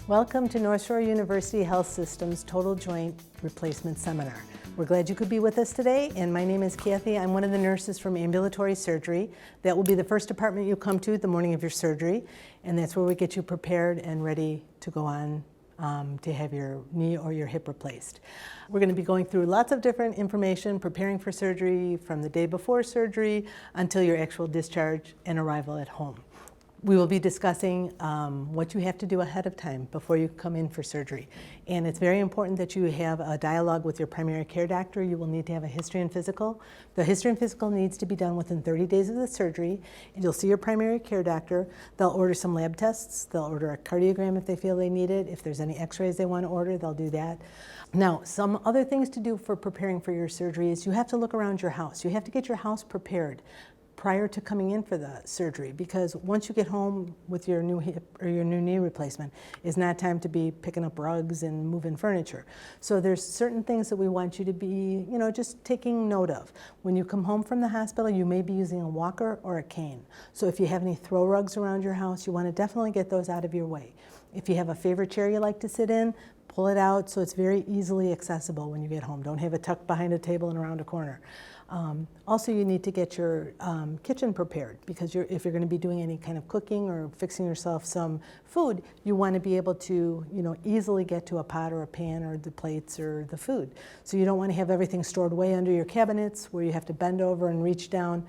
Welcome to North Shore University Health System's Total Joint Replacement Seminar. We're glad you could be with us today, and my name is Kathy. I'm one of the nurses from ambulatory surgery. That will be the first department you come to the morning of your surgery, and that's where we get you prepared and ready to go on to have your knee or your hip replaced. We're going to be going through lots of different information, preparing for surgery from the day before surgery until your actual discharge and arrival at home. We will be discussing what you have to do ahead of time before you come in for surgery. And it's very important that you have a dialogue with your primary care doctor. You will need to have a history and physical. The history and physical needs to be done within 30 days of the surgery. And you'll see your primary care doctor. They'll order some lab tests. They'll order a cardiogram if they feel they need it. If there's any x-rays they want to order, they'll do that. Now, some other things to do for preparing for your surgery is you have to look around your house. You have to get your house prepared prior to coming in for the surgery, because once you get home with your new hip or your new knee replacement, it's not time to be picking up rugs and moving furniture. So there's certain things that we want you to be, just taking note of. When you come home from the hospital, you may be using a walker or a cane. So if you have any throw rugs around your house, you want to definitely get those out of your way. If you have a favorite chair you like to sit in, pull it out so it's very easily accessible when you get home. Don't have it tucked behind a table and around a corner. Also, you need to get your kitchen prepared, because if you're going to be doing any kind of cooking or fixing yourself some food, you want to be able to easily get to a pot or a pan or the plates or the food. So you don't want to have everything stored way under your cabinets where you have to bend over and reach down.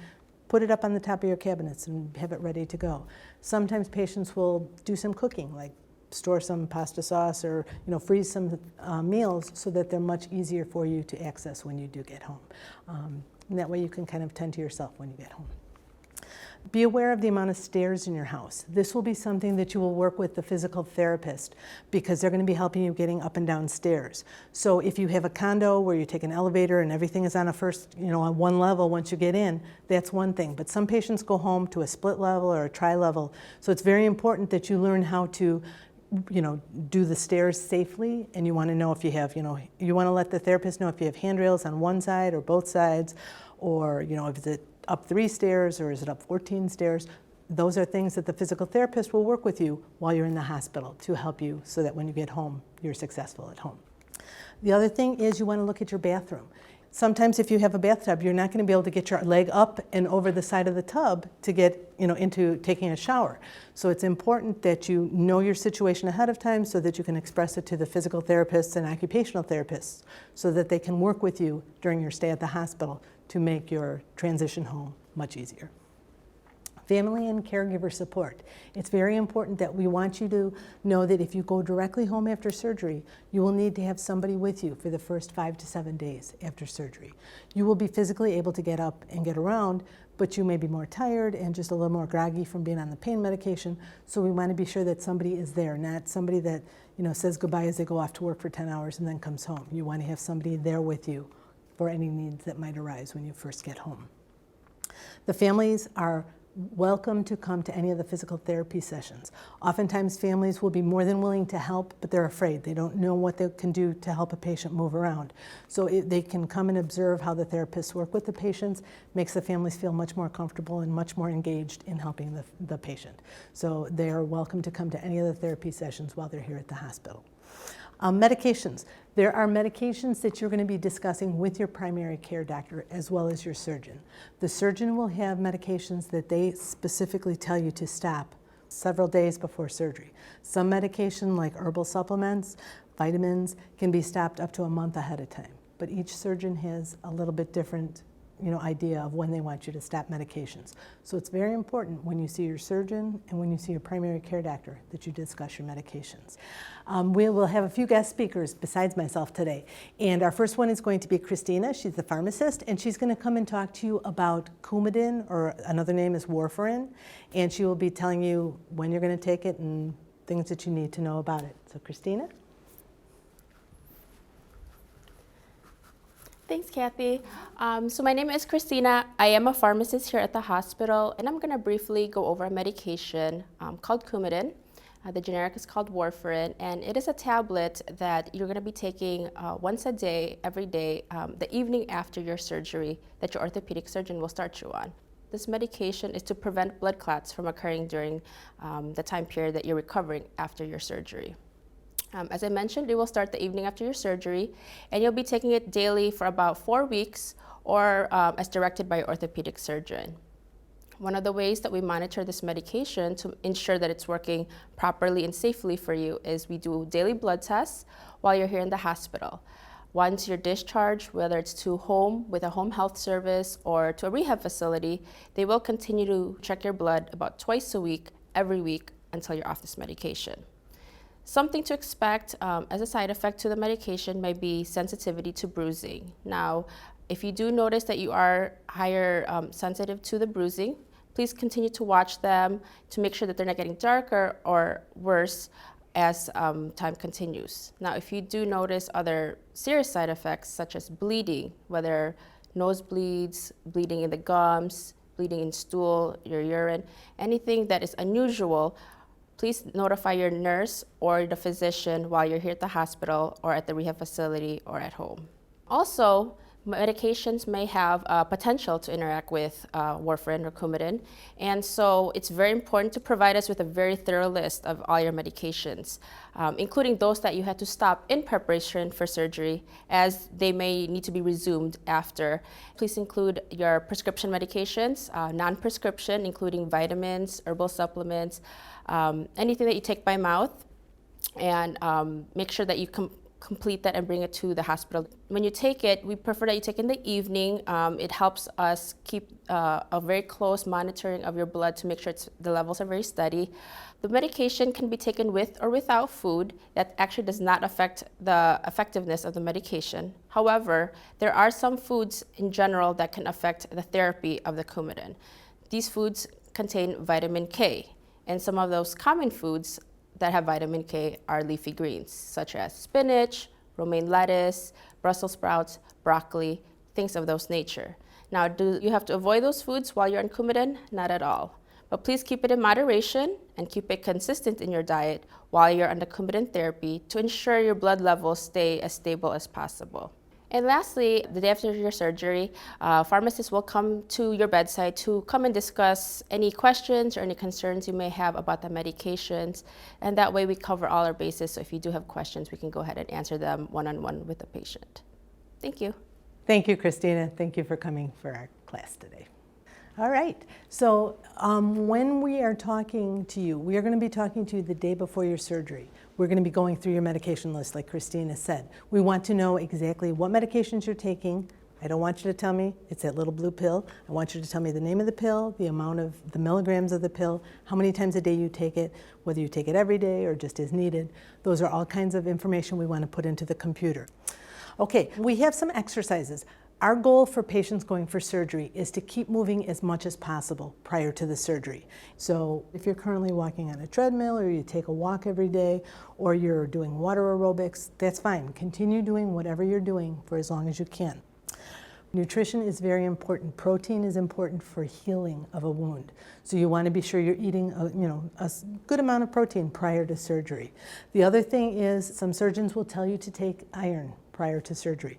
Put it up on the top of your cabinets and have it ready to go. Sometimes patients will do some cooking, like store some pasta sauce or freeze some meals so that they're much easier for you to access when you do get home. And that way you can kind of tend to yourself when you get home. Be aware of the amount of stairs in your house. This will be something that you will work with the physical therapist, because they're going to be helping you getting up and down stairs. So if you have a condo where you take an elevator and everything is on on one level once you get in, that's one thing. But some patients go home to a split level or a tri-level. So it's very important that you learn how to do the stairs safely, and you want to know if you have, you want to let the therapist know if you have handrails on one side or both sides, or, if it's up 3 stairs or is it up 14 stairs. Those are things that the physical therapist will work with you while you're in the hospital to help you so that when you get home, you're successful at home. The other thing is you want to look at your bathroom. Sometimes if you have a bathtub, you're not going to be able to get your leg up and over the side of the tub to get into taking a shower. So it's important that you know your situation ahead of time so that you can express it to the physical therapists and occupational therapists so that they can work with you during your stay at the hospital to make your transition home much easier. Family and caregiver support. It's very important that we want you to know that if you go directly home after surgery, you will need to have somebody with you for the first 5 to 7 days after surgery. You will be physically able to get up and get around, but you may be more tired and just a little more groggy from being on the pain medication. So we want to be sure that somebody is there, not somebody that says goodbye as they go off to work for 10 hours and then comes home. You want to have somebody there with you for any needs that might arise when you first get home. The families are welcome to come to any of the physical therapy sessions. Oftentimes families will be more than willing to help, but they're afraid. They don't know what they can do to help a patient move around. So they can come and observe how the therapists work with the patients, makes the families feel much more comfortable and much more engaged in helping the patient. So they are welcome to come to any of the therapy sessions while they're here at the hospital. Medications. There are medications that you're going to be discussing with your primary care doctor as well as your surgeon. The surgeon will have medications that they specifically tell you to stop several days before surgery. Some medication, like herbal supplements, vitamins, can be stopped up to a month ahead of time. But each surgeon has a little bit different idea of when they want you to stop medications. So it's very important when you see your surgeon and when you see your primary care doctor that you discuss your medications. We will have a few guest speakers besides myself today. And our first one is going to be Christina. She's the pharmacist, and she's going to come and talk to you about Coumadin, or another name is warfarin. And she will be telling you when you're going to take it and things that you need to know about it. So Christina? Thanks, Kathy. So my name is Christina. I am a pharmacist here at the hospital, and I'm going to briefly go over a medication called Coumadin. The generic is called warfarin, and it is a tablet that you're going to be taking once a day, every day, the evening after your surgery that your orthopedic surgeon will start you on. This medication is to prevent blood clots from occurring during the time period that you're recovering after your surgery. As I mentioned, it will start the evening after your surgery, and you'll be taking it daily for about 4 weeks or as directed by your orthopedic surgeon. One of the ways that we monitor this medication to ensure that it's working properly and safely for you is we do daily blood tests while you're here in the hospital. Once you're discharged, whether it's to home with a home health service or to a rehab facility, they will continue to check your blood about twice a week, every week, until you're off this medication. Something to expect as a side effect to the medication might be sensitivity to bruising. Now, if you do notice that you are higher sensitive to the bruising, please continue to watch them to make sure that they're not getting darker or worse as time continues. Now, if you do notice other serious side effects such as bleeding, whether nosebleeds, bleeding in the gums, bleeding in stool, your urine, anything that is unusual, please notify your nurse or the physician while you're here at the hospital or at the rehab facility or at home. Also, medications may have potential to interact with warfarin or Coumadin, and so it's very important to provide us with a very thorough list of all your medications, including those that you had to stop in preparation for surgery, as they may need to be resumed after. Please include your prescription medications, non-prescription, including vitamins, herbal supplements, anything that you take by mouth, and make sure that you complete that and bring it to the hospital. When you take it, we prefer that you take it in the evening. It helps us keep a very close monitoring of your blood to make sure the levels are very steady. The medication can be taken with or without food. That actually does not affect the effectiveness of the medication. However, there are some foods in general that can affect the therapy of the Coumadin. These foods contain vitamin K, and some of those common foods that have vitamin K are leafy greens, such as spinach, romaine lettuce, Brussels sprouts, broccoli, things of those nature. Now, do you have to avoid those foods while you're on Coumadin? Not at all. But please keep it in moderation and keep it consistent in your diet while you're under Coumadin therapy to ensure your blood levels stay as stable as possible. And lastly, the day after your surgery, pharmacists will come to your bedside to come and discuss any questions or any concerns you may have about the medications. And that way we cover all our bases. So if you do have questions, we can go ahead and answer them one-on-one with the patient. Thank you. Thank you, Christina. Thank you for coming for our class today. All right, so when we are talking to you, we are going to be talking to you the day before your surgery. We're going to be going through your medication list, like Christina said. We want to know exactly what medications you're taking. I don't want you to tell me it's that little blue pill. I want you to tell me the name of the pill, the amount of the milligrams of the pill, how many times a day you take it, whether you take it every day or just as needed. Those are all kinds of information we want to put into the computer. Okay, we have some exercises. Our goal for patients going for surgery is to keep moving as much as possible prior to the surgery. So if you're currently walking on a treadmill or you take a walk every day or you're doing water aerobics, that's fine. Continue doing whatever you're doing for as long as you can. Nutrition is very important. Protein is important for healing of a wound. So you want to be sure you're eating a good amount of protein prior to surgery. The other thing is some surgeons will tell you to take iron prior to surgery.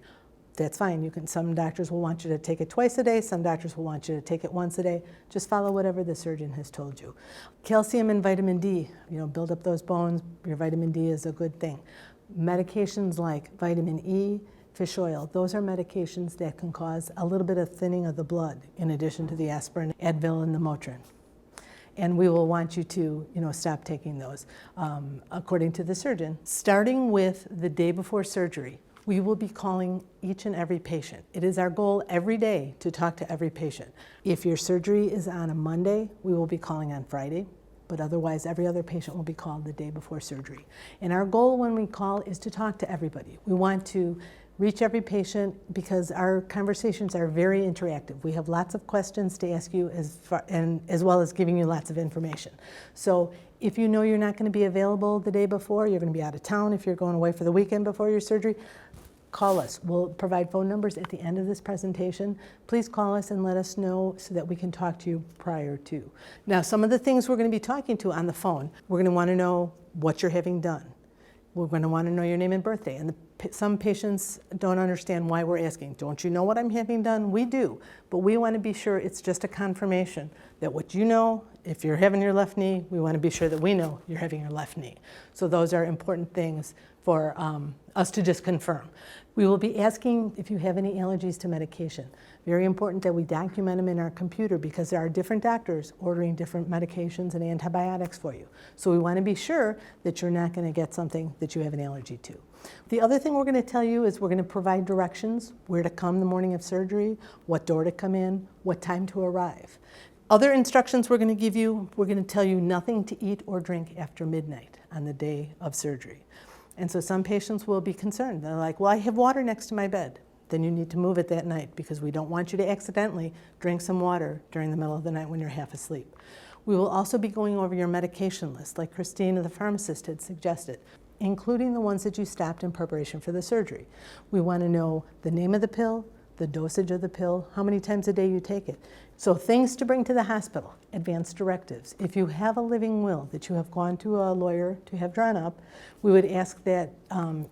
That's fine. Some doctors will want you to take it twice a day. Some doctors will want you to take it once a day. Just follow whatever the surgeon has told you. Calcium and vitamin D, build up those bones. Your vitamin D is a good thing. Medications like vitamin E, fish oil, those are medications that can cause a little bit of thinning of the blood in addition to the aspirin, Advil, and the Motrin. And we will want you to, stop taking those according to the surgeon. Starting with the day before surgery, we will be calling each and every patient. It is our goal every day to talk to every patient. If your surgery is on a Monday, we will be calling on Friday, but otherwise every other patient will be called the day before surgery. And our goal when we call is to talk to everybody. We want to reach every patient because our conversations are very interactive. We have lots of questions to ask you as well as giving you lots of information. So if you know you're not going to be available the day before, you're going to be out of town, if you're going away for the weekend before your surgery, call us. We'll provide phone numbers at the end of this presentation. Please call us and let us know so that we can talk to you prior to. Now, some of the things we're going to be talking to on the phone, we're going to want to know what you're having done. We're going to want to know your name and birthday. And the Some patients don't understand why we're asking. Don't you know what I'm having done? We do, but we want to be sure it's just a confirmation that what you know, if you're having your left knee, we want to be sure that we know you're having your left knee. So those are important things for us to just confirm. We will be asking if you have any allergies to medication. Very important that we document them in our computer because there are different doctors ordering different medications and antibiotics for you. So we want to be sure that you're not going to get something that you have an allergy to. The other thing we're going to tell you is we're going to provide directions where to come the morning of surgery, what door to come in, what time to arrive. Other instructions we're going to give you, we're going to tell you nothing to eat or drink after midnight on the day of surgery. And so some patients will be concerned. They're like, well, I have water next to my bed. Then you need to move it that night because we don't want you to accidentally drink some water during the middle of the night when you're half asleep. We will also be going over your medication list, like Christina, the pharmacist, had suggested, including the ones that you stopped in preparation for the surgery. We want to know the name of the pill, the dosage of the pill, how many times a day you take it. So things to bring to the hospital, advanced directives. If you have a living will that you have gone to a lawyer to have drawn up, we would ask that,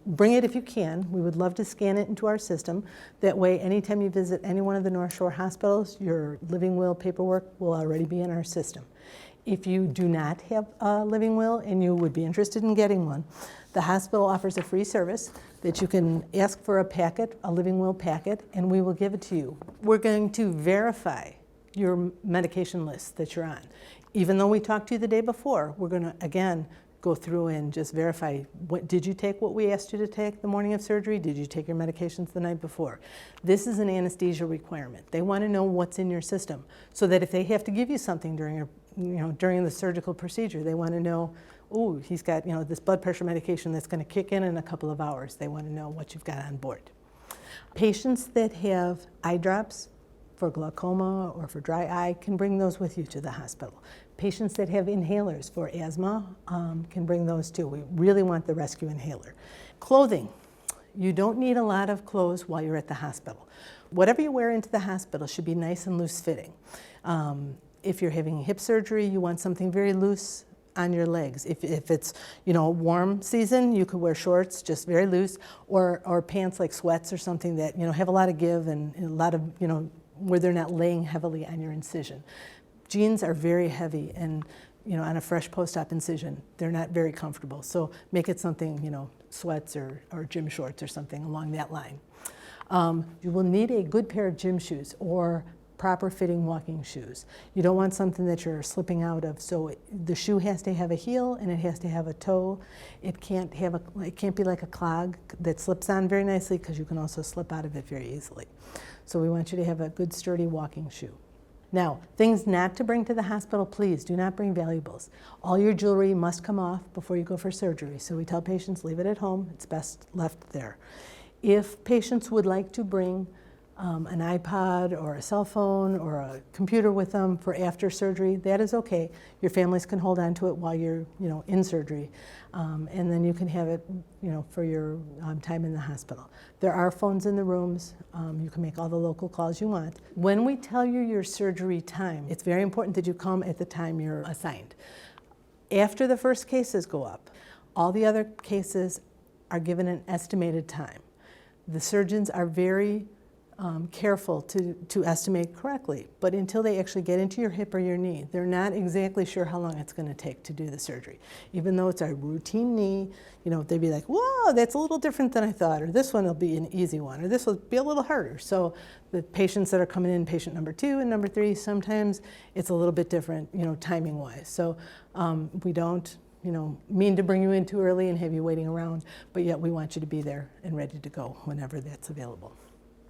bring it if you can. We would love to scan it into our system. That way, anytime you visit any one of the North Shore hospitals, your living will paperwork will already be in our system. If you do not have a living will and you would be interested in getting one, the hospital offers a free service that you can ask for a packet, a living will packet, and we will give it to you. We're going to verify your medication list that you're on. Even though we talked to you the day before, we're going to, again, go through and just verify, did you take what we asked you to take the morning of surgery? Did you take your medications the night before? This is an anesthesia requirement. They want to know what's in your system so that if they have to give you something during the surgical procedure, they want to know, oh, he's got this blood pressure medication that's going to kick in a couple of hours. They want to know what you've got on board. Patients that have eye drops for glaucoma or for dry eye can bring those with you to the hospital. Patients that have inhalers for asthma can bring those too. We really want the rescue inhaler. Clothing. You don't need a lot of clothes while you're at the hospital. Whatever you wear into the hospital should be nice and loose fitting. If you're having hip surgery, you want something very loose on your legs. If it's warm season, you could wear shorts, just very loose, or pants like sweats or something that have a lot of give and a lot of where they're not laying heavily on your incision. Jeans are very heavy and on a fresh post-op incision, they're not very comfortable. So make it something, sweats or gym shorts or something along that line. You will need a good pair of gym shoes or proper fitting walking shoes. You don't want something that you're slipping out of. So the shoe has to have a heel and it has to have a toe. It can't be like a clog that slips on very nicely because you can also slip out of it very easily. So we want you to have a good sturdy walking shoe. Now, things not to bring to the hospital, please do not bring valuables. All your jewelry must come off before you go for surgery. So we tell patients leave it at home. It's best left there. If patients would like to bring an iPod or a cell phone or a computer with them for after surgery, that is okay. Your families can hold on to it while you're in surgery, and then you can have it for your time in the hospital. There are phones in the rooms. You can make all the local calls you want. When we tell you your surgery time, it's very important that you come at the time you're assigned. After the first cases go up, all the other cases are given an estimated time. The surgeons are very careful to estimate correctly, but until they actually get into your hip or your knee, they're not exactly sure how long it's going to take to do the surgery. Even though it's a routine knee, they'd be like, whoa, that's a little different than I thought, or this one will be an easy one, or this will be a little harder. So the patients that are coming in, patient number 2 and number 3, sometimes it's a little bit different, timing-wise. So we don't mean to bring you in too early and have you waiting around, but yet we want you to be there and ready to go whenever that's available.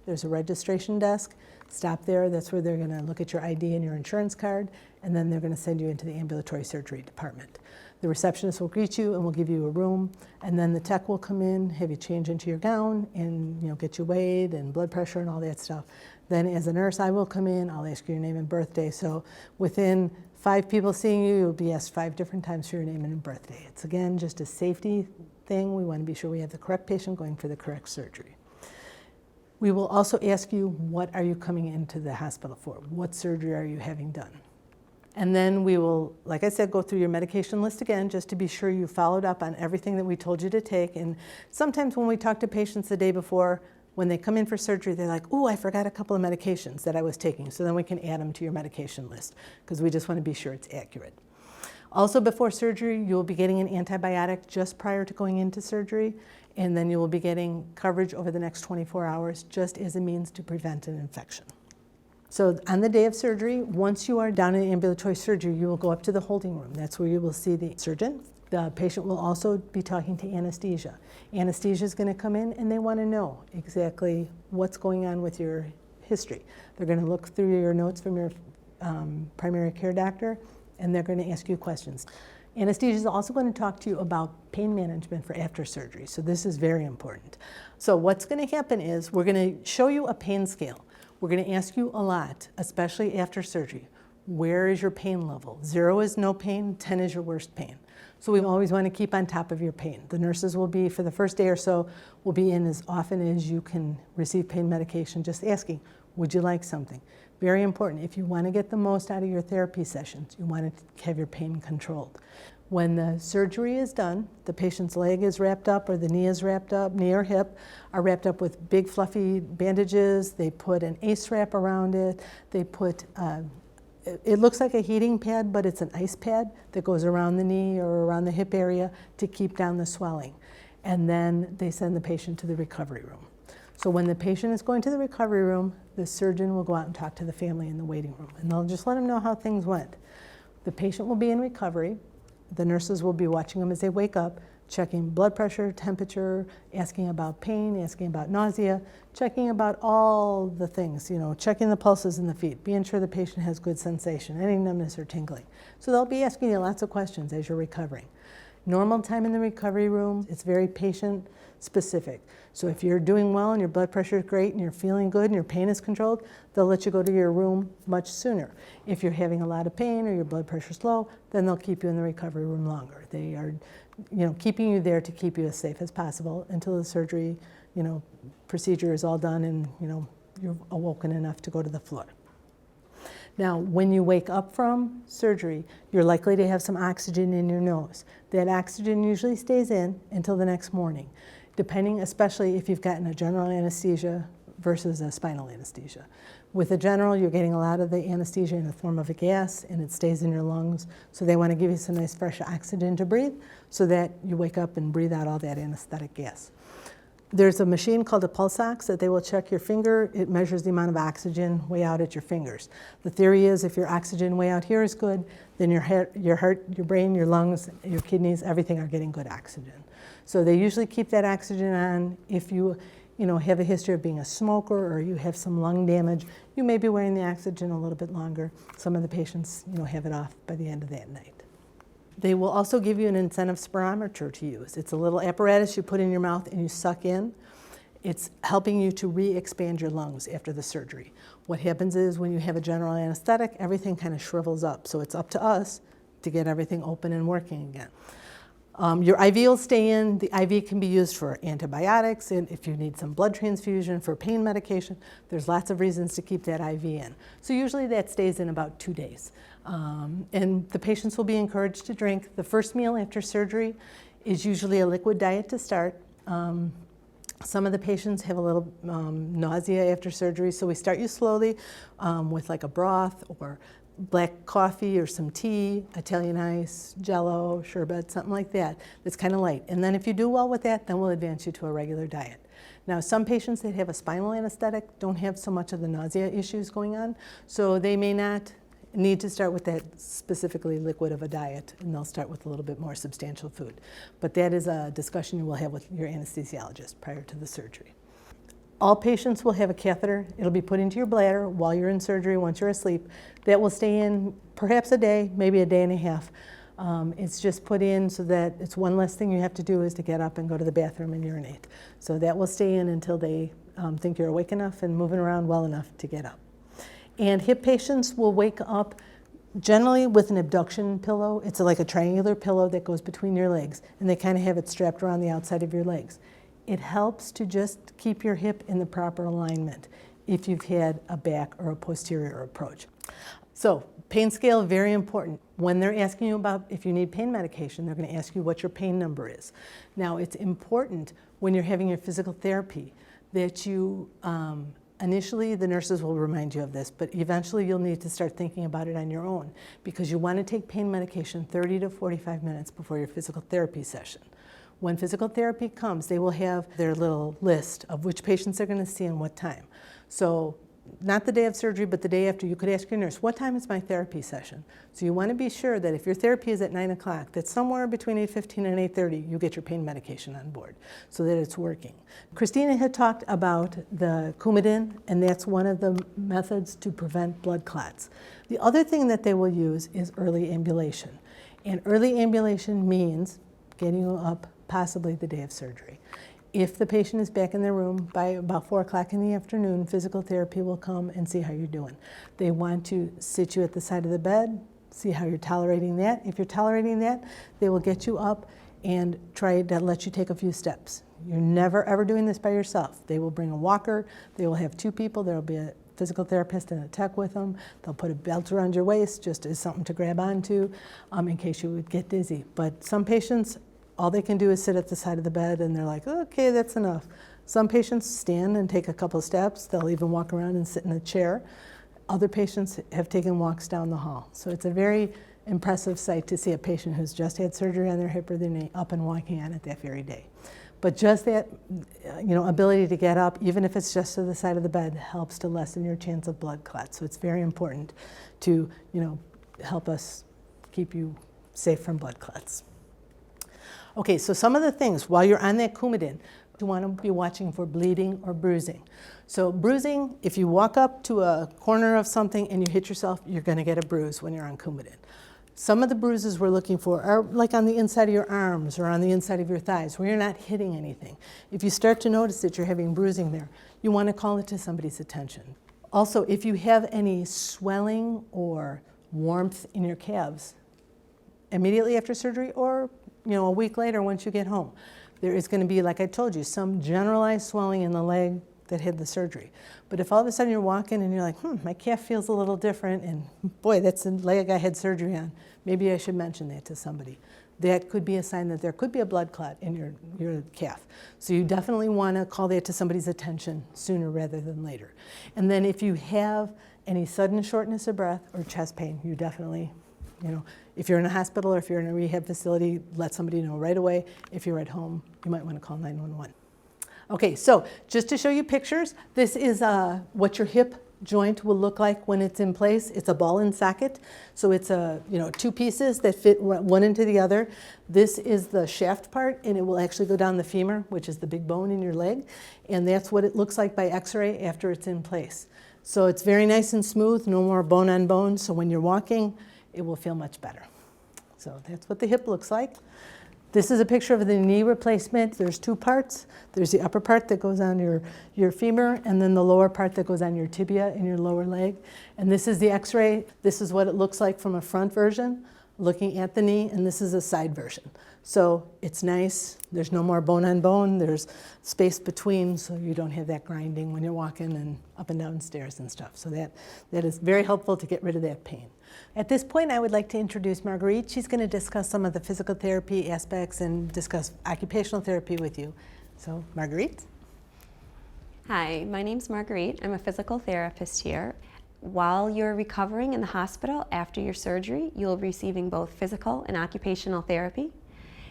There's a registration desk. Stop there. That's where they're going to look at your ID and your insurance card, and then they're going to send you into the ambulatory surgery department. The receptionist will greet you and will give you a room, and then the tech will come in, have you change into your gown, and get you weighed and blood pressure and all that stuff. Then as a nurse, I will come in. I'll ask you your name and birthday. So within 5 people seeing you, you'll be asked 5 different times for your name and birthday. It's, again, just a safety thing. We want to be sure we have the correct patient going for the correct surgery. We will also ask you, what are you coming into the hospital for? What surgery are you having done? And then we will, like I said, go through your medication list again just to be sure you followed up on everything that we told you to take. And sometimes when we talk to patients the day before, when they come in for surgery, they're like, "Ooh, I forgot a couple of medications that I was taking." So then we can add them to your medication list because we just want to be sure it's accurate. Also, before surgery, you'll be getting an antibiotic just prior to going into surgery, and then you will be getting coverage over the next 24 hours just as a means to prevent an infection. So on the day of surgery, once you are down in ambulatory surgery, you will go up to the holding room. That's where you will see the surgeon. The patient will also be talking to anesthesia. Anesthesia is going to come in and they want to know exactly what's going on with your history. They're going to look through your notes from your primary care doctor, and they're going to ask you questions. Anesthesia is also going to talk to you about pain management for after surgery. So this is very important. So what's going to happen is we're going to show you a pain scale. We're going to ask you a lot, especially after surgery. Where is your pain level? 0 is no pain, 10 is your worst pain. So we always want to keep on top of your pain. The nurses will be, for the first day or so, will be in as often as you can receive pain medication, just asking, would you like something? Very important. If you want to get the most out of your therapy sessions, you want to have your pain controlled. When the surgery is done, the patient's leg is wrapped up or the knee is wrapped up, knee or hip are wrapped up with big fluffy bandages. They put an ACE wrap around it. They put, it looks like a heating pad, but it's an ice pad that goes around the knee or around the hip area to keep down the swelling. And then they send the patient to the recovery room. So when the patient is going to the recovery room, the surgeon will go out and talk to the family in the waiting room, and they'll just let them know how things went. The patient will be in recovery. The nurses will be watching them as they wake up, checking blood pressure, temperature, asking about pain, asking about nausea, checking about all the things, checking the pulses in the feet, being sure the patient has good sensation, any numbness or tingling. So they'll be asking you lots of questions as you're recovering. Normal time in the recovery room, it's very patient specific. So if you're doing well and your blood pressure is great and you're feeling good and your pain is controlled, they'll let you go to your room much sooner. If you're having a lot of pain or your blood pressure is low, then they'll keep you in the recovery room longer. They are, keeping you there to keep you as safe as possible until the surgery, procedure is all done and, you're awoken enough to go to the floor. Now, when you wake up from surgery, you're likely to have some oxygen in your nose. That oxygen usually stays in until the next morning, depending especially if you've gotten a general anesthesia versus a spinal anesthesia. With a general, you're getting a lot of the anesthesia in the form of a gas, and it stays in your lungs. So they want to give you some nice fresh oxygen to breathe so that you wake up and breathe out all that anesthetic gas. There's a machine called a pulse ox that they will check your finger. It measures the amount of oxygen way out at your fingers. The theory is if your oxygen way out here is good, then your heart, your brain, your lungs, your kidneys, everything are getting good oxygen. So they usually keep that oxygen on. If you have a history of being a smoker or you have some lung damage, you may be wearing the oxygen a little bit longer. Some of the patients, have it off by the end of that night. They will also give you an incentive spirometer to use. It's a little apparatus you put in your mouth and you suck in. It's helping you to re-expand your lungs after the surgery. What happens is when you have a general anesthetic, everything kind of shrivels up. So it's up to us to get everything open and working again. Your IV will stay in. The IV can be used for antibiotics, and if you need some blood transfusion for pain medication, there's lots of reasons to keep that IV in. So usually that stays in about 2 days. And the patients will be encouraged to drink. The first meal after surgery is usually a liquid diet to start. Some of the patients have a little nausea after surgery, so we start you slowly with like a broth or black coffee or some tea, Italian ice, Jello, sherbet, something like that. That's kind of light. And then if you do well with that, then we'll advance you to a regular diet. Now, some patients that have a spinal anesthetic don't have so much of the nausea issues going on, so they may not need to start with that specifically liquid of a diet, and they'll start with a little bit more substantial food. But that is a discussion you will have with your anesthesiologist prior to the surgery. All patients will have a catheter. It'll be put into your bladder while you're in surgery, once you're asleep. That will stay in perhaps a day, maybe a day and a half. It's just put in so that it's one less thing you have to do is to get up and go to the bathroom and urinate. So that will stay in until they think you're awake enough and moving around well enough to get up. And hip patients will wake up generally with an abduction pillow. It's like a triangular pillow that goes between your legs, and they kind of have it strapped around the outside of your legs. It helps to just keep your hip in the proper alignment if you've had a back or a posterior approach. So Pain scale, very important. When they're asking you about if you need pain medication, they're going to ask you what your pain number is. Now, it's important when you're having your physical therapy that you, initially the nurses will remind you of this, but eventually you'll need to start thinking about it on your own because you want to take pain medication 30 to 45 minutes before your physical therapy session. When physical therapy comes, they will have their little list of which patients they're going to see and what time. So not the day of surgery, but the day after, you could ask your nurse, what time is my therapy session? So you want to be sure that if your therapy is at 9 o'clock, that somewhere between 8:15 and 8:30, you get your pain medication on board so that it's working. Christina had talked about the Coumadin, and that's one of the methods to prevent blood clots. The other thing that they will use is early ambulation. And early ambulation means getting you up possibly the day of surgery. If the patient is back in their room by about 4 o'clock in the afternoon, physical therapy will come and see how you're doing. They want to sit you at the side of the bed, see how you're tolerating that. If you're tolerating that, they will get you up and try to let you take a few steps. You're never ever doing this by yourself. They will bring a walker, they will have 2 people, there will be a physical therapist and a tech with them. They'll put a belt around your waist just as something to grab onto in case you would get dizzy. But some patients, all they can do is sit at the side of the bed and they're like, okay, that's enough. Some patients stand and take a couple steps. They'll even walk around and sit in a chair. Other patients have taken walks down the hall. So it's a very impressive sight to see a patient who's just had surgery on their hip or their knee up and walking on it that very day. But just that ability to get up, even if it's just to the side of the bed, helps to lessen your chance of blood clots. So it's very important to help us keep you safe from blood clots. Okay, so some of the things while you're on that Coumadin, you want to be watching for bleeding or bruising. So bruising, if you walk up to a corner of something and you hit yourself, you're going to get a bruise when you're on Coumadin. Some of the bruises we're looking for are like on the inside of your arms or on the inside of your thighs where you're not hitting anything. If you start to notice that you're having bruising there, you want to call it to somebody's attention. Also, if you have any swelling or warmth in your calves immediately after surgery or a week later once you get home, there is going to be, like I told you, some generalized swelling in the leg that had the surgery. But if all of a sudden you're walking and you're like, my calf feels a little different, and boy, that's the leg I had surgery on, maybe I should mention that to somebody. That could be a sign that there could be a blood clot in your calf. So you definitely want to call that to somebody's attention sooner rather than later. And then if you have any sudden shortness of breath or chest pain, you definitely, if you're in a hospital or if you're in a rehab facility, let somebody know right away. If you're at home, you might want to call 911. Okay, so just to show you pictures, this is what your hip joint will look like when it's in place. It's a ball and socket, so it's 2 pieces that fit one into the other. This is the shaft part, and it will actually go down the femur, which is the big bone in your leg, and that's what it looks like by x-ray after it's in place. So it's very nice and smooth, no more bone on bone, so when you're walking, it will feel much better. So that's what the hip looks like. This is a picture of the knee replacement. There's 2 parts. There's the upper part that goes on your femur, and then the lower part that goes on your tibia in your lower leg. And this is the x-ray. This is what it looks like from a front version, looking at the knee, and this is a side version. So it's nice. There's no more bone on bone. There's space between, so you don't have that grinding when you're walking and up and down stairs and stuff. So that is very helpful to get rid of that pain. At this point, I would like to introduce Marguerite. She's going to discuss some of the physical therapy aspects and discuss occupational therapy with you. So, Marguerite? Hi, my name's Marguerite. I'm a physical therapist here. While you're recovering in the hospital after your surgery, you'll be receiving both physical and occupational therapy.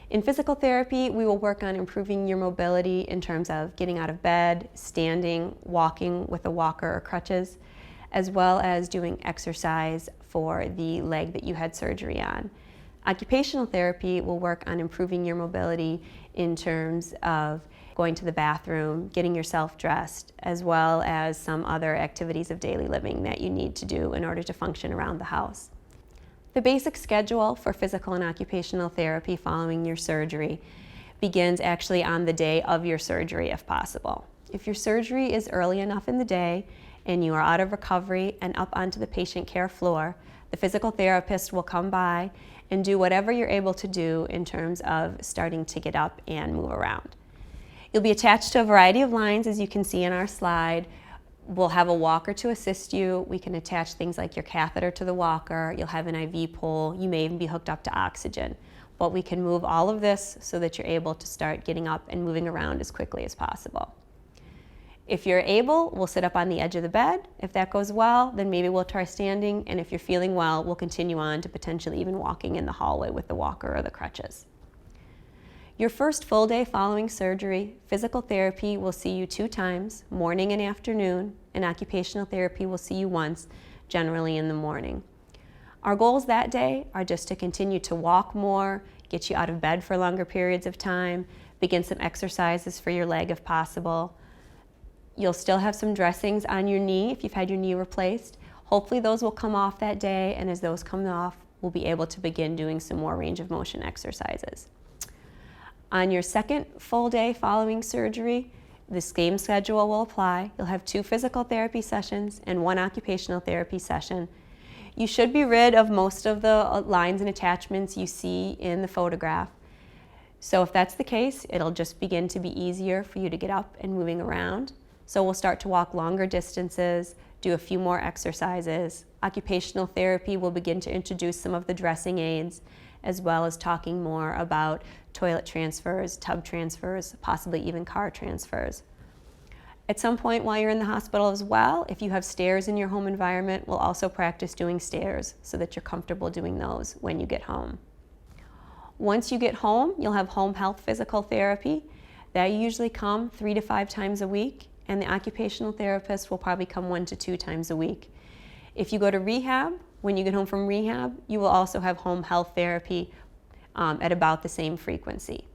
In physical therapy, we will work on improving your mobility in terms of getting out of bed, standing, walking with a walker or crutches, as well as doing exercise for the leg that you had surgery on. Occupational therapy will work on improving your mobility in terms of going to the bathroom, getting yourself dressed, as well as some other activities of daily living that you need to do in order to function around the house. The basic schedule for physical and occupational therapy following your surgery begins actually on the day of your surgery if possible. If your surgery is early enough in the day and you are out of recovery and up onto the patient care floor, the physical therapist will come by and do whatever you're able to do in terms of starting to get up and move around. You'll be attached to a variety of lines, as you can see in our slide, We'll have a walker to assist you. We can attach things like your catheter to the walker. You'll have an IV pole. You may even be hooked up to oxygen. But we can move all of this so that you're able to start getting up and moving around as quickly as possible. If you're able, we'll sit up on the edge of the bed. If that goes well, then maybe we'll try standing. And if you're feeling well, we'll continue on to potentially even walking in the hallway with the walker or the crutches. Your first full day following surgery, physical therapy will see you 2 times, morning and afternoon, and occupational therapy will see you once, generally in the morning. Our goals that day are just to continue to walk more, get you out of bed for longer periods of time, begin some exercises for your leg if possible. You'll still have some dressings on your knee if you've had your knee replaced. Hopefully those will come off that day, and as those come off, we'll be able to begin doing some more range of motion exercises. On your second full day following surgery, the same schedule will apply. You'll have 2 physical therapy sessions and 1 occupational therapy session. You should be rid of most of the lines and attachments you see in the photograph. So if that's the case, it'll just begin to be easier for you to get up and moving around. So we'll start to walk longer distances, do a few more exercises. Occupational therapy will begin to introduce some of the dressing aids, as well as talking more about toilet transfers, tub transfers, possibly even car transfers. At some point while you're in the hospital as well, if you have stairs in your home environment, we'll also practice doing stairs so that you're comfortable doing those when you get home. Once you get home, you'll have home health physical therapy. That usually come 3 to 5 times a week, and the occupational therapist will probably come 1 to 2 times a week. If you go to rehab, when you get home from rehab, you will also have home health therapy at about the same frequency.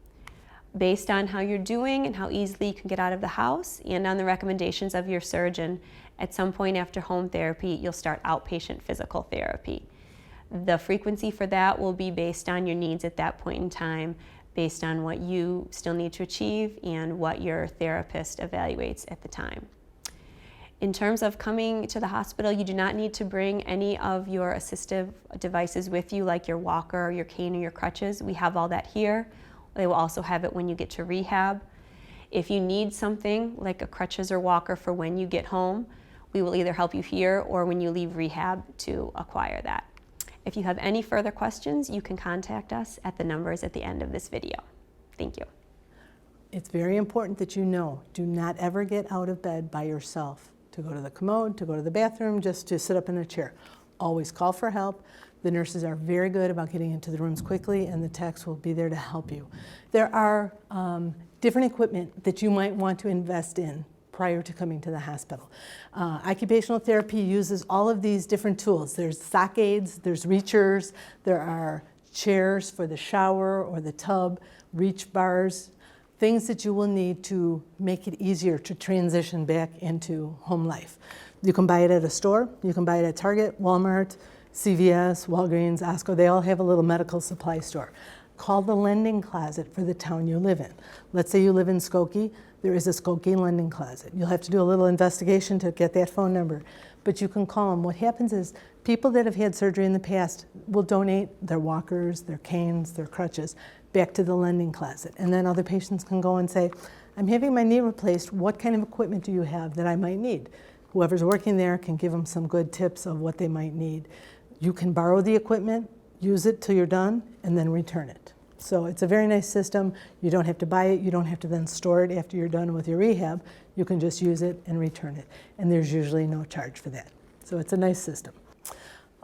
Based on how you're doing and how easily you can get out of the house, and on the recommendations of your surgeon, at some point after home therapy, you'll start outpatient physical therapy. The frequency for that will be based on your needs at that point in time, based on what you still need to achieve and what your therapist evaluates at the time. In terms of coming to the hospital, you do not need to bring any of your assistive devices with you, like your walker, your cane, or your crutches. We have all that here. They will also have it when you get to rehab. If you need something like a crutches or walker for when you get home, we will either help you here or when you leave rehab to acquire that. If you have any further questions, you can contact us at the numbers at the end of this video. Thank you. It's very important that you know, do not ever get out of bed by yourself to go to the commode, to go to the bathroom, just to sit up in a chair. Always call for help. The nurses are very good about getting into the rooms quickly, and the techs will be there to help you. There are different equipment that you might want to invest in prior to coming to the hospital. Occupational therapy uses all of these different tools. There's sock aids, there's reachers, there are chairs for the shower or the tub, reach bars, things that you will need to make it easier to transition back into home life. You can buy it at a store, you can buy it at Target, Walmart, CVS, Walgreens, Osco. They all have a little medical supply store. Call the lending closet for the town you live in. Let's say you live in Skokie, there is a Skokie lending closet. You'll have to do a little investigation to get that phone number, but you can call them. What happens is people that have had surgery in the past will donate their walkers, their canes, their crutches back to the lending closet. And then other patients can go and say, I'm having my knee replaced. What kind of equipment do you have that I might need? Whoever's working there can give them some good tips of what they might need. You can borrow the equipment, use it till you're done, and then return it. So it's a very nice system. You don't have to buy it. You don't have to then store it after you're done with your rehab. You can just use it and return it. And there's usually no charge for that. So it's a nice system.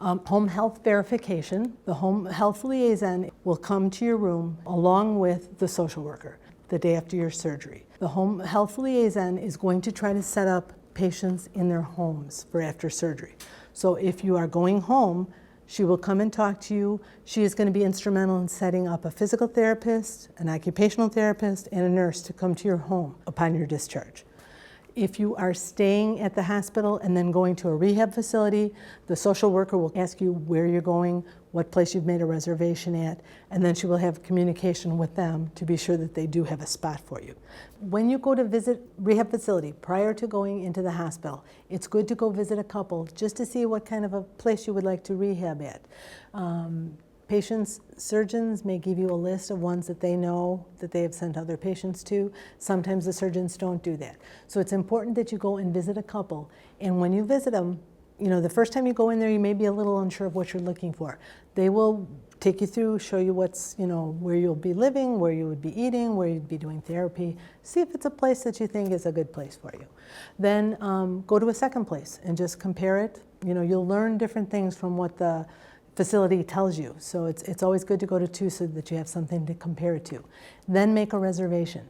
Home health verification. The home health liaison will come to your room along with the social worker the day after your surgery. The home health liaison is going to try to set up patients in their homes for after surgery. So if you are going home, she will come and talk to you. She is going to be instrumental in setting up a physical therapist, an occupational therapist, and a nurse to come to your home upon your discharge. If you are staying at the hospital and then going to a rehab facility, the social worker will ask you where you're going, what place you've made a reservation at, and then she will have communication with them to be sure that they do have a spot for you. When you go to visit rehab facility prior to going into the hospital, it's good to go visit a couple just to see what kind of a place you would like to rehab at. Surgeons may give you a list of ones that they know that they have sent other patients to. Sometimes the surgeons don't do that. So it's important that you go and visit a couple. And when you visit them, the first time you go in there, you may be a little unsure of what you're looking for. They will take you through, show you what's, where you'll be living, where you would be eating, where you'd be doing therapy. See if it's a place that you think is a good place for you. Then go to a second place and just compare it. You'll learn different things from what the facility tells you. So it's always good to go to two so that you have something to compare it to. Then make a reservation.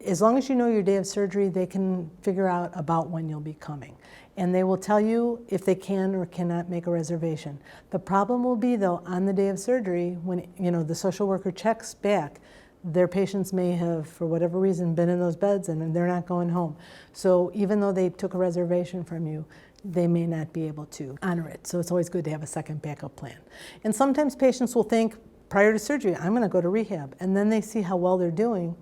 As long as you know your day of surgery, they can figure out about when you'll be coming. And they will tell you if they can or cannot make a reservation. The problem will be, though, on the day of surgery, when the social worker checks back, their patients may have, for whatever reason, been in those beds and they're not going home. So even though they took a reservation from you, they may not be able to honor it. So it's always good to have a second backup plan. And sometimes patients will think, prior to surgery, I'm going to go to rehab. And then they see how well they're doing.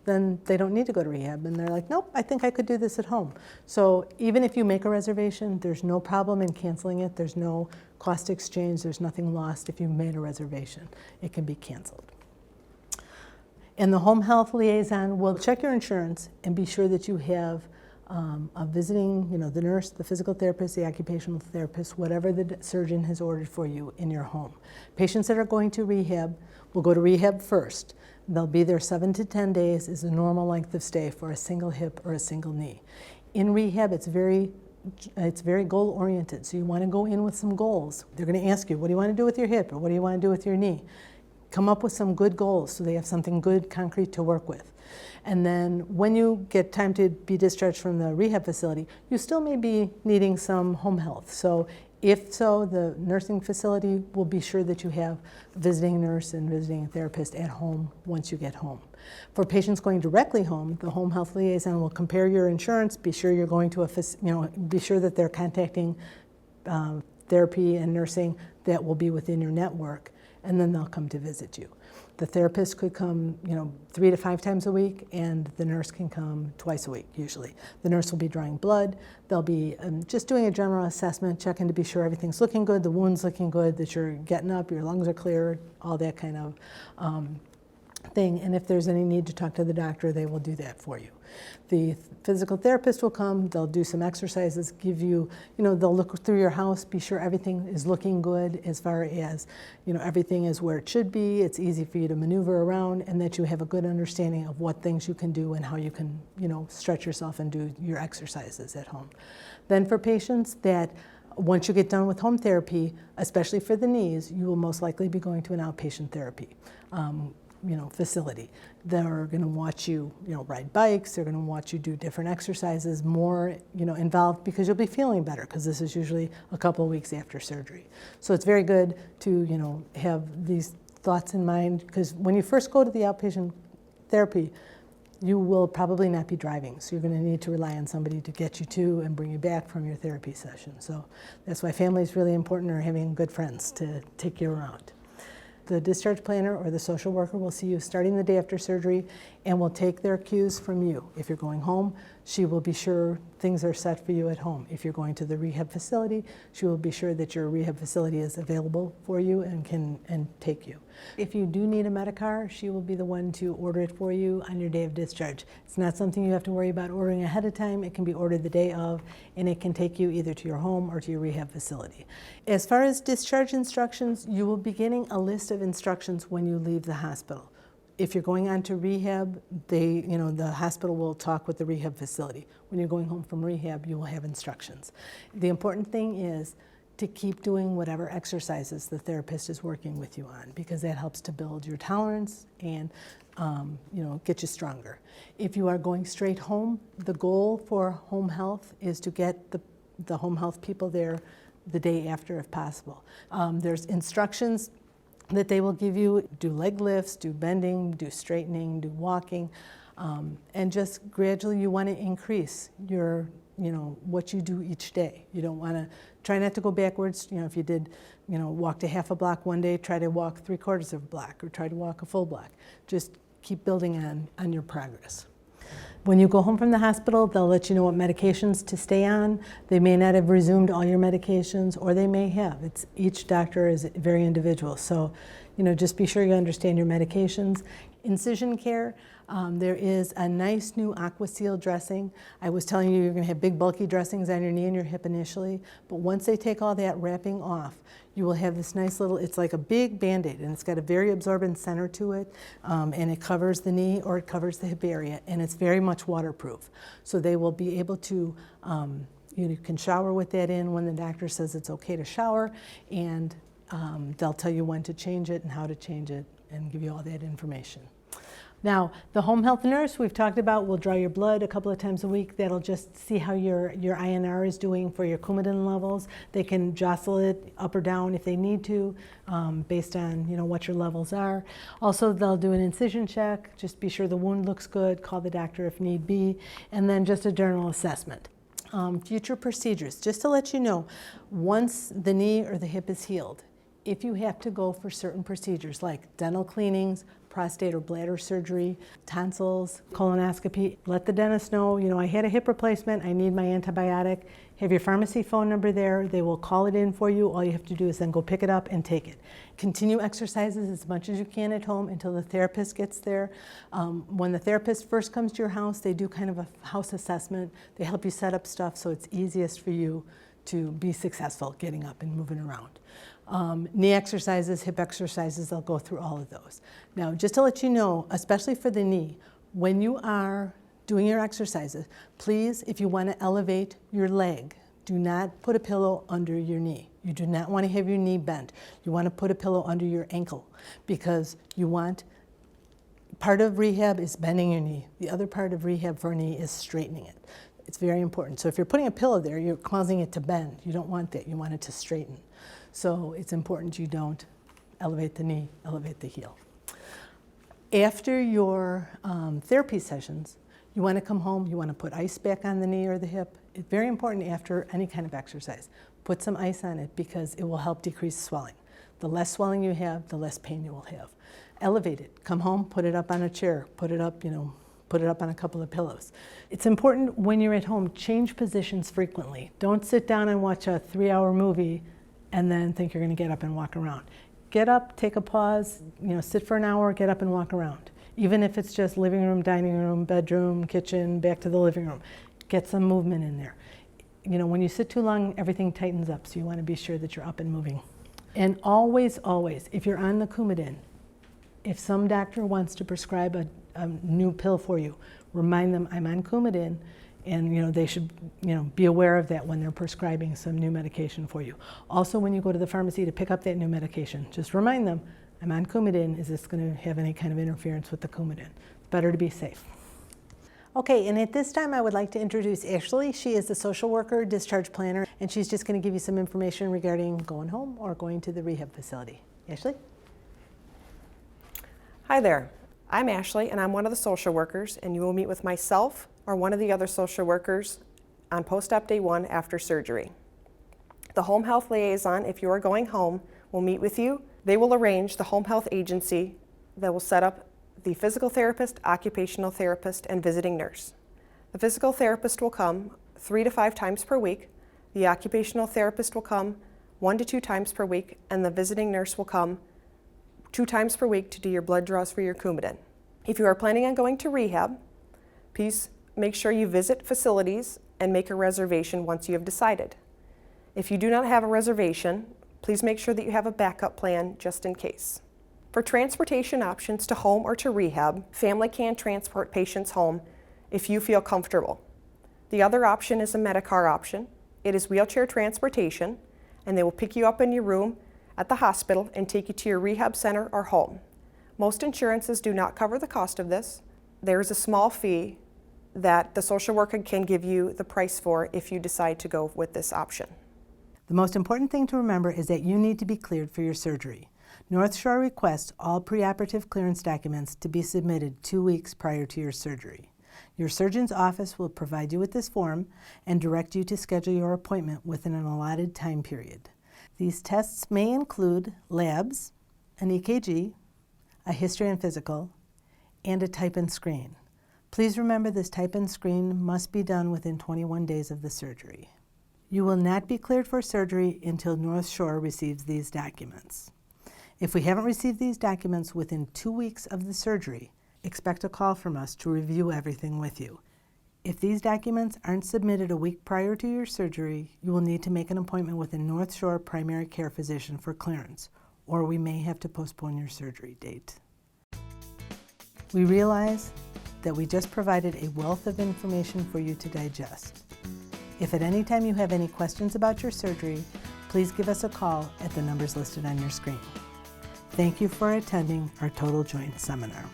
Then they don't need to go to rehab. And they're like, nope, I think I could do this at home. So even if you make a reservation, there's no problem in canceling it. There's no cost exchange. There's nothing lost if you made a reservation. It can be canceled. And the home health liaison will check your insurance and be sure that you have a visiting, the nurse, the physical therapist, the occupational therapist, whatever the surgeon has ordered for you in your home. Patients that are going to rehab will go to rehab first. They'll be there 7 to 10 days is the normal length of stay for a single hip or a single knee. In rehab, it's very goal oriented. So you want to go in with some goals. They're going to ask you, what do you want to do with your hip or what do you want to do with your knee? Come up with some good goals so they have something good, concrete to work with. And then when you get time to be discharged from the rehab facility, you still may be needing some home health. So if so, the nursing facility will be sure that you have a visiting nurse and visiting therapist at home once you get home. For patients going directly home, the home health liaison will compare your insurance, be sure you're going to be sure that they're contacting therapy and nursing that will be within your network, and then they'll come to visit you. The therapist could come, 3 to 5 times a week, and the nurse can come twice a week, usually. The nurse will be drawing blood. They'll be just doing a general assessment, checking to be sure everything's looking good, the wound's looking good, that you're getting up, your lungs are clear, all that kind of thing. And if there's any need to talk to the doctor, they will do that for you. The physical therapist will come, they'll do some exercises, give you, they'll look through your house, be sure everything is looking good as far as, everything is where it should be, it's easy for you to maneuver around, and that you have a good understanding of what things you can do and how you can, stretch yourself and do your exercises at home. Then for patients that once you get done with home therapy, especially for the knees, you will most likely be going to an outpatient therapy. Facility. They're going to watch you, ride bikes. They're going to watch you do different exercises, more, involved, because you'll be feeling better, because this is usually a couple of weeks after surgery. So it's very good to, have these thoughts in mind, because when you first go to the outpatient therapy, you will probably not be driving. So you're going to need to rely on somebody to get you to and bring you back from your therapy session. So that's why family is really important, or having good friends to take you around. The discharge planner or the social worker will see you starting the day after surgery and will take their cues from you. If you're going home, she will be sure things are set for you at home. If you're going to the rehab facility, she will be sure that your rehab facility is available for you and can take you. If you do need a Medicar, she will be the one to order it for you on your day of discharge. It's not something you have to worry about ordering ahead of time. It can be ordered the day of, and it can take you either to your home or to your rehab facility. As far as discharge instructions, you will be getting a list of instructions when you leave the hospital. If you're going on to rehab, the hospital will talk with the rehab facility. When you're going home from rehab, you will have instructions. The important thing is to keep doing whatever exercises the therapist is working with you on, because that helps to build your tolerance and get you stronger. If you are going straight home, the goal for home health is to get the home health people there the day after if possible. There's instructions that they will give you: do leg lifts, do bending, do straightening, do walking, and just gradually you want to increase your, what you do each day. You don't want to try not to go backwards. If you did, walked a half a block one day, try to walk 3/4 of a block, or try to walk a full block. Just keep building on your progress. When you go home from the hospital, they'll let you know what medications to stay on. They may not have resumed all your medications, or they may have. Each doctor is very individual. So, just be sure you understand your medications. Incision care, there is a nice new AquaSeal dressing. I was telling you, you're going to have big bulky dressings on your knee and your hip initially, but once they take all that wrapping off, you will have this nice little, it's like a big Band-Aid, and it's got a very absorbent center to it, and it covers the knee or it covers the hip area, and it's very much waterproof. So they will be able to, you can shower with that in when the doctor says it's okay to shower, and they'll tell you when to change it and how to change it and give you all that information. Now, the home health nurse we've talked about will draw your blood a couple of times a week. That'll just see how your INR is doing for your Coumadin levels. They can jostle it up or down if they need to, based on what your levels are. Also, they'll do an incision check. Just be sure the wound looks good. Call the doctor if need be, and then just a general assessment. Future procedures, just to let you know, once the knee or the hip is healed, if you have to go for certain procedures like dental cleanings, prostate or bladder surgery, tonsils, colonoscopy, let the dentist know, I had a hip replacement, I need my antibiotic. Have your pharmacy phone number there. They will call it in for you. All you have to do is then go pick it up and take it. Continue exercises as much as you can at home until the therapist gets there. When the therapist first comes to your house, they do kind of a house assessment. They help you set up stuff so it's easiest for you to be successful getting up and moving around. Knee exercises, hip exercises, they'll go through all of those. Now, just to let you know, especially for the knee, when you are doing your exercises, please, if you want to elevate your leg, do not put a pillow under your knee. You do not want to have your knee bent. You want to put a pillow under your ankle, because part of rehab is bending your knee. The other part of rehab for a knee is straightening it. It's very important. So if you're putting a pillow there, you're causing it to bend. You don't want that. You want it to straighten. So it's important you don't elevate the knee, elevate the heel. After your therapy sessions, you want to come home, you want to put ice back on the knee or the hip. It's very important after any kind of exercise. Put some ice on it because it will help decrease swelling. The less swelling you have, the less pain you will have. Elevate it. Come home, put it up on a chair, put it up, put it up on a couple of pillows. It's important when you're at home, change positions frequently. Don't sit down and watch a 3-hour movie and then think you're going to get up and walk around. Get up, take a pause, sit for an hour, get up and walk around. Even if it's just living room, dining room, bedroom, kitchen, back to the living room. Get some movement in there. When you sit too long, everything tightens up, so you want to be sure that you're up and moving. And always, always, if you're on the Coumadin, if some doctor wants to prescribe a new pill for you, remind them I'm on Coumadin, and they should be aware of that when they're prescribing some new medication for you. Also, when you go to the pharmacy to pick up that new medication, just remind them I'm on Coumadin. Is this going to have any kind of interference with the Coumadin? Better to be safe. Okay, and at this time I would like to introduce Ashley. She is a social worker, discharge planner, and she's just going to give you some information regarding going home or going to the rehab facility. Ashley? Hi there, I'm Ashley and I'm one of the social workers, and you will meet with myself or one of the other social workers on post-op day 1 after surgery. The home health liaison, if you are going home, will meet with you. They will arrange the home health agency that will set up the physical therapist, occupational therapist, and visiting nurse. The physical therapist will come 3 to 5 times per week. The occupational therapist will come 1 to 2 times per week, and the visiting nurse will come 2 times per week to do your blood draws for your Coumadin. If you are planning on going to rehab, please make sure you visit facilities and make a reservation once you have decided. If you do not have a reservation, please make sure that you have a backup plan just in case. For transportation options to home or to rehab, family can transport patients home if you feel comfortable. The other option is a Medicar option. It is wheelchair transportation, and they will pick you up in your room at the hospital and take you to your rehab center or home. Most insurances do not cover the cost of this. There is a small fee that the social worker can give you the price for if you decide to go with this option. The most important thing to remember is that you need to be cleared for your surgery. North Shore requests all preoperative clearance documents to be submitted 2 weeks prior to your surgery. Your surgeon's office will provide you with this form and direct you to schedule your appointment within an allotted time period. These tests may include labs, an EKG, a history and physical, and a type and screen. Please remember this type-in screen must be done within 21 days of the surgery. You will not be cleared for surgery until North Shore receives these documents. If we haven't received these documents within 2 weeks of the surgery, expect a call from us to review everything with you. If these documents aren't submitted a week prior to your surgery, you will need to make an appointment with a North Shore primary care physician for clearance, or we may have to postpone your surgery date. We realize that we just provided a wealth of information for you to digest. If at any time you have any questions about your surgery, please give us a call at the numbers listed on your screen. Thank you for attending our Total Joint Seminar.